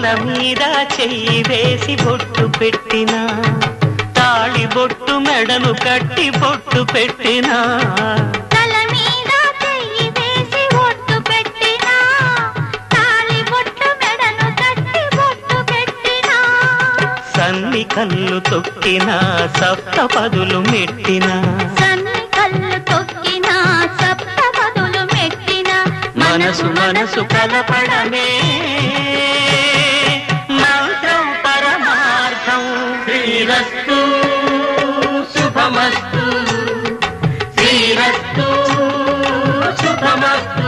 తల మీద చెయ్యి వేసి బొట్టు పెట్టినా తాళి బొట్టు మెడను కట్టి బొట్టు పెట్టినా తల మీద చెయ్యి వేసి బొట్టు పెట్టినా తాళి బొట్టు మెడను కట్టి బొట్టు పెట్టినా సన్ని కళ్ళు తొక్కినా సప్తపదులు మెట్టినా మనసు మనసు కలపడమే మంత్రం పరమార్థం శ్రీరస్తు శుభమస్తు శ్రీరస్తు శుభమస్తు